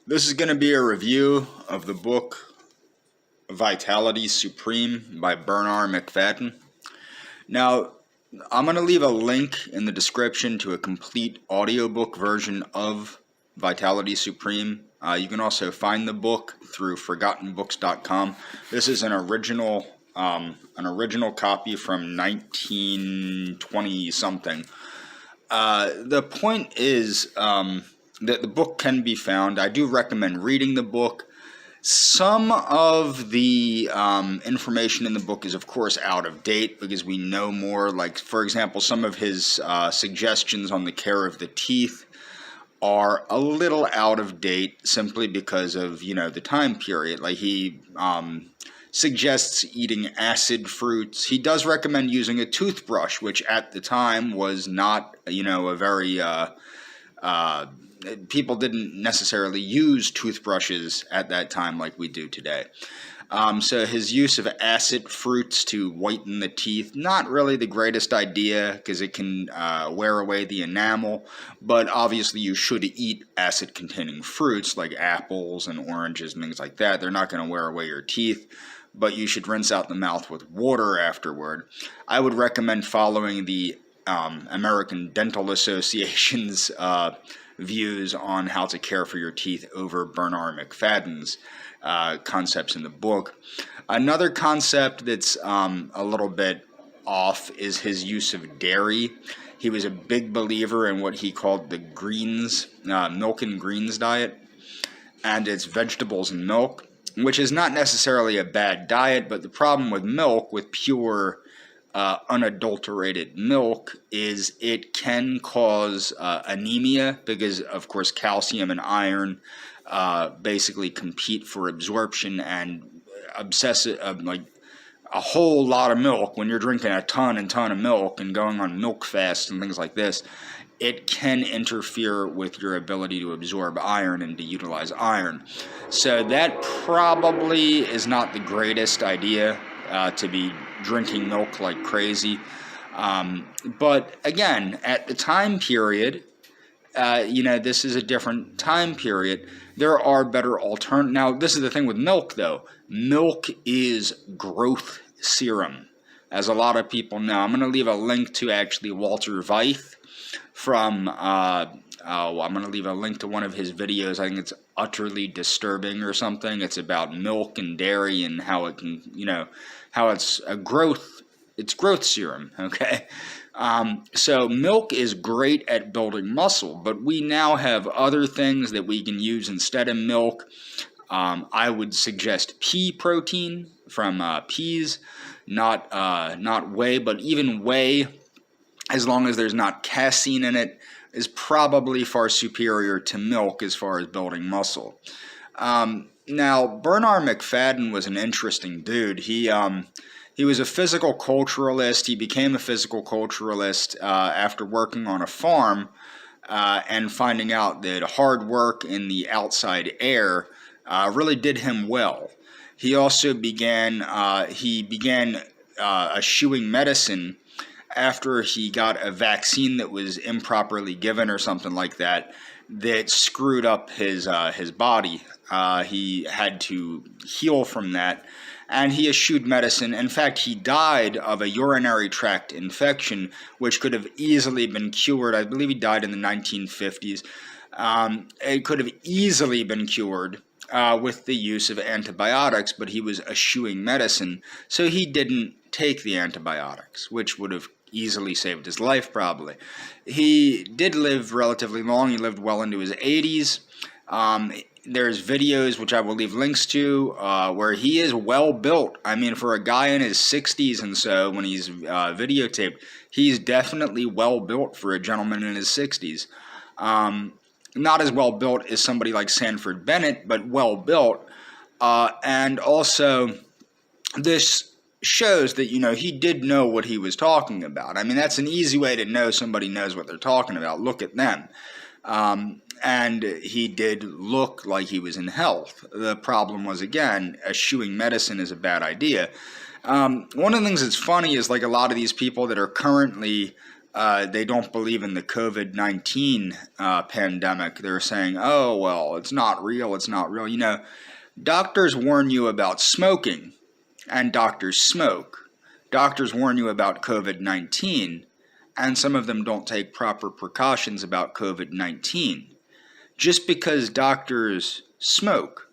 This is going to be a review of the book Vitality Supreme by Bernarr McFadden. Now, I'm going to leave a link in the description to a complete audiobook version of Vitality Supreme. You can also find the book through ForgottenBooks.com. This is an original copy from 1920 something. The point is that the book can be found. I do recommend reading the book. Some of the information in the book is, of course, out of date because we know more. Like, for example, some of his suggestions on the care of the teeth are a little out of date simply because of, the time period. Like, he suggests eating acid fruits. He does recommend using a toothbrush, which at the time was not, a very people didn't necessarily use toothbrushes at that time like we do today. So his use of acid fruits to whiten the teeth, not really the greatest idea because it can wear away the enamel, but obviously you should eat acid-containing fruits like apples and oranges and things like that. They're not going to wear away your teeth, but you should rinse out the mouth with water afterward. I would recommend following the American Dental Association's views on how to care for your teeth over Bernarr McFadden's concepts in the book. Another concept that's a little bit off is his use of dairy. He was a big believer in what he called the greens, milk and greens diet, and it's vegetables and milk, which is not necessarily a bad diet, but the problem with milk, with pure unadulterated milk, is it can cause anemia because, of course, calcium and iron basically compete for absorption, and like a whole lot of milk, when you're drinking a ton of milk and going on milk fasts and things like this, it can interfere with your ability to absorb iron and to utilize iron. So that probably is not the greatest idea, to be drinking milk like crazy. But again, at the time period, this is a different time period. There are better alternatives. Now, this is the thing with milk, though. Milk is growth serum, as a lot of people know. I'm going to leave a link to actually Walter Veith from, I'm going to leave a link to one of his videos. I think it's Utterly Disturbing or something. It's about milk and dairy and how it can, how it's growth serum, okay? So milk is great at building muscle, but we now have other things that we can use instead of milk. I would suggest pea protein from peas, not whey, but even whey, as long as there's not casein in it, is probably far superior to milk as far as building muscle. Now, Bernarr McFadden was an interesting dude. He was a physical culturalist. He became a physical culturalist after working on a farm and finding out that hard work in the outside air really did him well. He also began eschewing medicine after he got a vaccine that was improperly given or something like that, that screwed up his body. He had to heal from that, and he eschewed medicine. In fact, he died of a urinary tract infection, which could have easily been cured. I believe he died in the 1950s. It could have easily been cured with the use of antibiotics, but he was eschewing medicine, so he didn't take the antibiotics, which would have easily saved his life, probably. He did live relatively long. He lived well into his 80s. There's videos, which I will leave links to, where he is well built. I mean, for a guy in his 60s and so, when he's videotaped, he's definitely well built for a gentleman in his 60s. Not as well built as somebody like Sanford Bennett, but well built. And also, this shows that, he did know what he was talking about. I mean, that's an easy way to know somebody knows what they're talking about. Look at them. And he did look like he was in health. The problem was, again, eschewing medicine is a bad idea. One of the things that's funny is, like, a lot of these people that are currently they don't believe in the COVID-19 pandemic. They're saying, oh, well, it's not real, it's not real. You know, doctors warn you about smoking, and doctors smoke. Doctors warn you about COVID-19, and some of them don't take proper precautions about COVID-19. Just because doctors smoke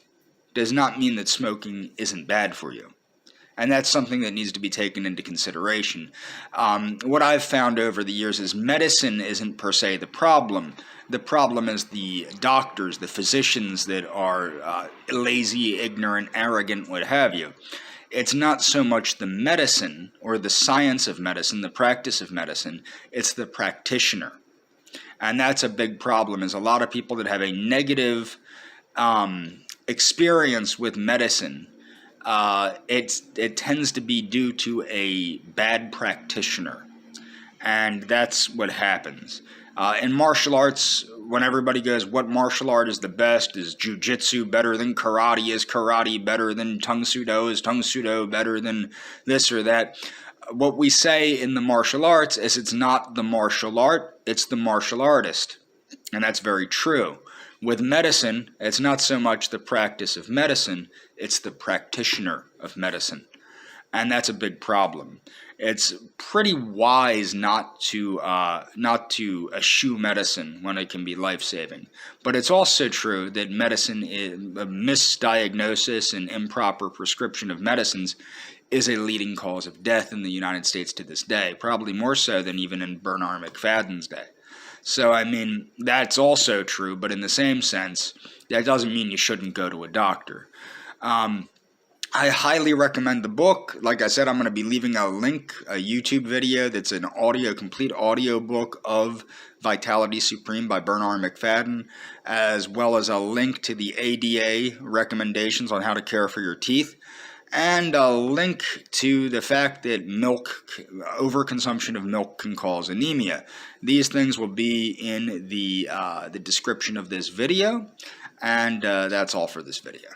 does not mean that smoking isn't bad for you. And that's something that needs to be taken into consideration. What I've found over the years is medicine isn't per se the problem. The problem is the doctors, the physicians that are lazy, ignorant, arrogant, what have you. It's not so much the medicine or the science of medicine, the practice of medicine, it's the practitioner. And that's a big problem, is a lot of people that have a negative experience with medicine, it tends to be due to a bad practitioner, and that's what happens. In martial arts, when everybody goes, what martial art is the best? Is jiu-jitsu better than karate? Is karate better than tung sudo? Is tung sudo better than this or that? What we say in the martial arts is it's not the martial art, it's the martial artist, and that's very true. With medicine, it's not so much the practice of medicine, it's the practitioner of medicine. And that's a big problem. It's pretty wise not to eschew medicine when it can be life-saving. But it's also true that medicine, a misdiagnosis and improper prescription of medicines is a leading cause of death in the United States to this day, probably more so than even in Bernarr McFadden's day. So, I mean, that's also true, but in the same sense, that doesn't mean you shouldn't go to a doctor. I highly recommend the book. Like I said, I'm going to be leaving a link, a YouTube video that's an complete audio book of Vitality Supreme by Bernarr McFadden, as well as a link to the ADA recommendations on how to care for your teeth, and a link to the fact that overconsumption of milk can cause anemia. These things will be in the description of this video, and that's all for this video.